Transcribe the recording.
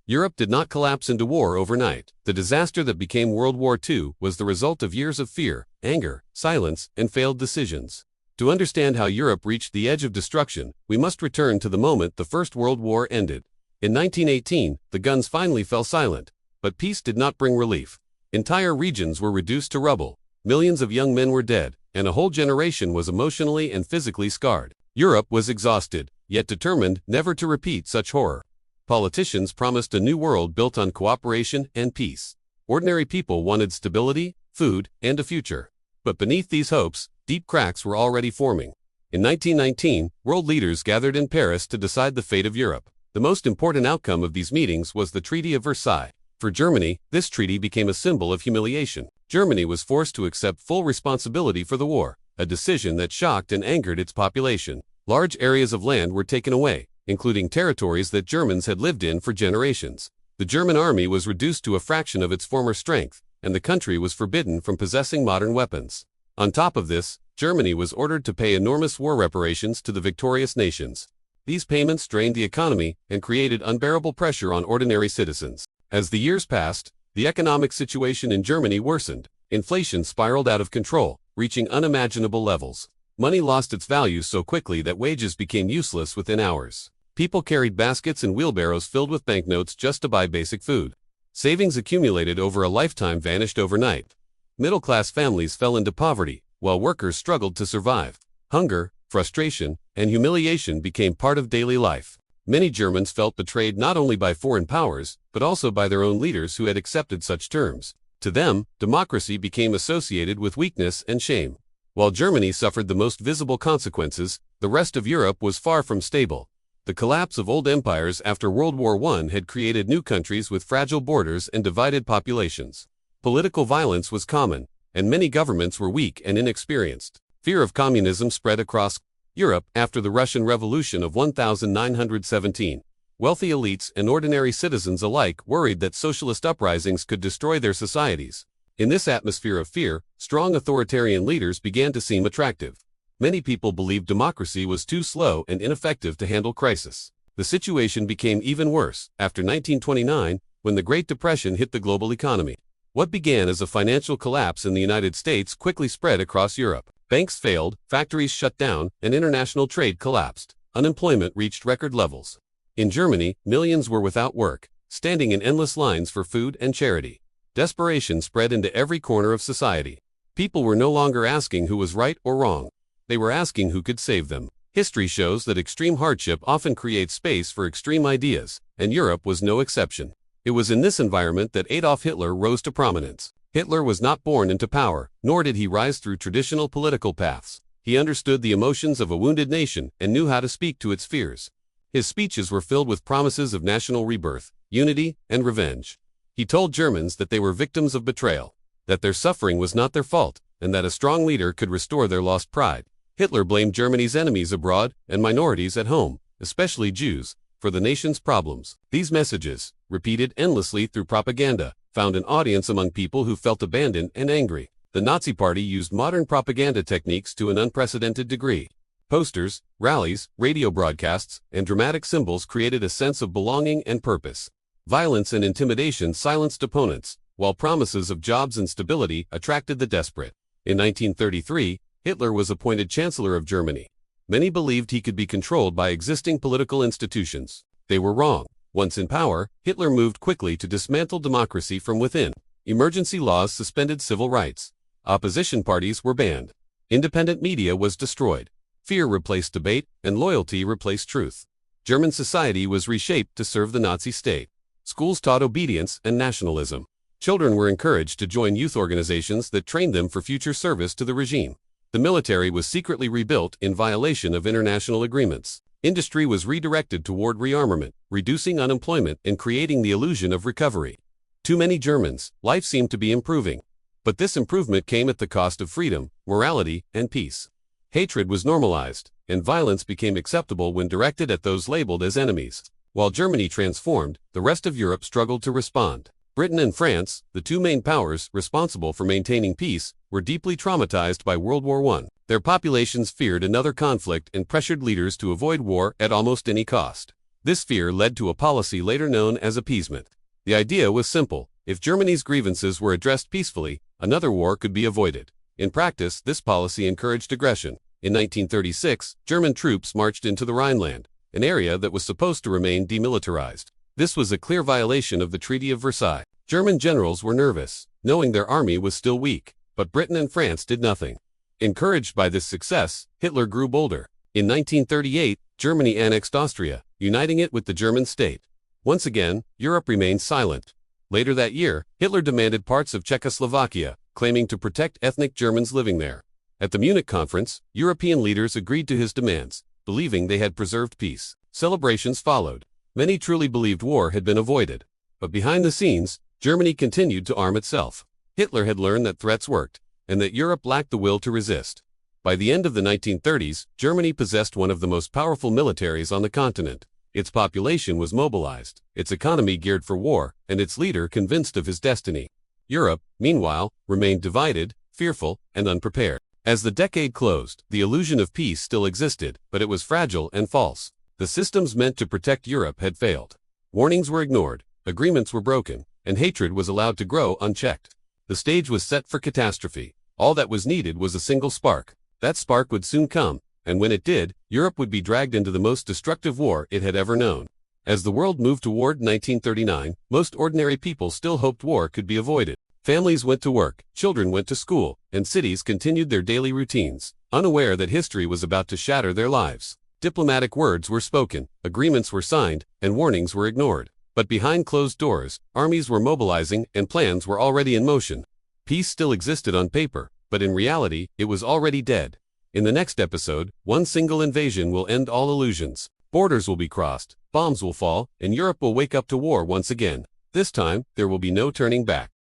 Europe did not collapse into war overnight. The disaster that became World War II was the result of years of fear, anger, silence, and failed decisions. To understand how Europe reached the edge of destruction, we must return to the moment the First World War ended. In 1918, the guns finally fell silent, but peace did not bring relief. Entire regions were reduced to rubble, millions of young men were dead, and a whole generation was emotionally and physically scarred. Europe was exhausted, yet determined never to repeat such horror. Politicians promised a new world built on cooperation and peace. Ordinary people wanted stability, food, and a future. But beneath these hopes, deep cracks were already forming. In 1919, world leaders gathered in Paris to decide the fate of Europe. The most important outcome of these meetings was the Treaty of Versailles. For Germany, this treaty became a symbol of humiliation. Germany was forced to accept full responsibility for the war, a decision that shocked and angered its population. Large areas of land were taken away, including territories that Germans had lived in for generations. The German army was reduced to a fraction of its former strength, and the country was forbidden from possessing modern weapons. On top of this, Germany was ordered to pay enormous war reparations to the victorious nations. These payments drained the economy and created unbearable pressure on ordinary citizens. As the years passed, the economic situation in Germany worsened. Inflation spiraled out of control, reaching unimaginable levels. Money lost its value so quickly that wages became useless within hours. People carried baskets and wheelbarrows filled with banknotes just to buy basic food. Savings accumulated over a lifetime vanished overnight. Middle-class families fell into poverty, while workers struggled to survive. Hunger, frustration, and humiliation became part of daily life. Many Germans felt betrayed not only by foreign powers, but also by their own leaders who had accepted such terms. To them, democracy became associated with weakness and shame. While Germany suffered the most visible consequences, the rest of Europe was far from stable. The collapse of old empires after World War I had created new countries with fragile borders and divided populations. Political violence was common, and many governments were weak and inexperienced. Fear of communism spread across Europe after the Russian Revolution of 1917. Wealthy elites and ordinary citizens alike worried that socialist uprisings could destroy their societies. In this atmosphere of fear, strong authoritarian leaders began to seem attractive. Many people believed democracy was too slow and ineffective to handle crisis. The situation became even worse after 1929, when the Great Depression hit the global economy. What began as a financial collapse in the United States quickly spread across Europe. Banks failed, factories shut down, and international trade collapsed. Unemployment reached record levels. In Germany, millions were without work, standing in endless lines for food and charity. Desperation spread into every corner of society. People were no longer asking who was right or wrong. They were asking who could save them. History shows that extreme hardship often creates space for extreme ideas, and Europe was no exception. It was in this environment that Adolf Hitler rose to prominence. Hitler was not born into power, nor did he rise through traditional political paths. He understood the emotions of a wounded nation and knew how to speak to its fears. His speeches were filled with promises of national rebirth, unity, and revenge. He told Germans that they were victims of betrayal, that their suffering was not their fault, and that a strong leader could restore their lost pride. Hitler blamed Germany's enemies abroad and minorities at home, especially Jews, for the nation's problems. These messages, repeated endlessly through propaganda, found an audience among people who felt abandoned and angry. The Nazi Party used modern propaganda techniques to an unprecedented degree. Posters, rallies, radio broadcasts, and dramatic symbols created a sense of belonging and purpose. Violence and intimidation silenced opponents, while promises of jobs and stability attracted the desperate. In 1933, Hitler was appointed Chancellor of Germany. Many believed he could be controlled by existing political institutions. They were wrong. Once in power, Hitler moved quickly to dismantle democracy from within. Emergency laws suspended civil rights. Opposition parties were banned. Independent media was destroyed. Fear replaced debate, and loyalty replaced truth. German society was reshaped to serve the Nazi state. Schools taught obedience and nationalism. Children were encouraged to join youth organizations that trained them for future service to the regime. The military was secretly rebuilt in violation of international agreements. Industry was redirected toward rearmament, reducing unemployment and creating the illusion of recovery. To many Germans, life seemed to be improving. But this improvement came at the cost of freedom, morality, and peace. Hatred was normalized, and violence became acceptable when directed at those labeled as enemies. While Germany transformed, the rest of Europe struggled to respond. Britain and France, the two main powers responsible for maintaining peace, were deeply traumatized by World War I. Their populations feared another conflict and pressured leaders to avoid war at almost any cost. This fear led to a policy later known as appeasement. The idea was simple: if Germany's grievances were addressed peacefully, another war could be avoided. In practice, this policy encouraged aggression. In 1936, German troops marched into the Rhineland, an area that was supposed to remain demilitarized. This was a clear violation of the Treaty of Versailles. German generals were nervous, knowing their army was still weak, but Britain and France did nothing. Encouraged by this success, Hitler grew bolder. In 1938, Germany annexed Austria, uniting it with the German state. Once again, Europe remained silent. Later that year, Hitler demanded parts of Czechoslovakia, claiming to protect ethnic Germans living there. At the Munich conference, European leaders agreed to his demands, believing they had preserved peace. Celebrations followed. Many truly believed war had been avoided. But behind the scenes, Germany continued to arm itself. Hitler had learned that threats worked, and that Europe lacked the will to resist. By the end of the 1930s, Germany possessed one of the most powerful militaries on the continent. Its population was mobilized, its economy geared for war, and its leader convinced of his destiny. Europe, meanwhile, remained divided, fearful, and unprepared. As the decade closed, the illusion of peace still existed, but it was fragile and false. The systems meant to protect Europe had failed. Warnings were ignored, agreements were broken, and hatred was allowed to grow unchecked. The stage was set for catastrophe. All that was needed was a single spark. That spark would soon come, and when it did, Europe would be dragged into the most destructive war it had ever known. As the world moved toward 1939, most ordinary people still hoped war could be avoided. Families went to work, children went to school, and cities continued their daily routines, unaware that history was about to shatter their lives. Diplomatic words were spoken, agreements were signed, and warnings were ignored. But behind closed doors, armies were mobilizing and plans were already in motion. Peace still existed on paper, but in reality, it was already dead. In the next episode, one single invasion will end all illusions. Borders will be crossed, bombs will fall, and Europe will wake up to war once again. This time, there will be no turning back.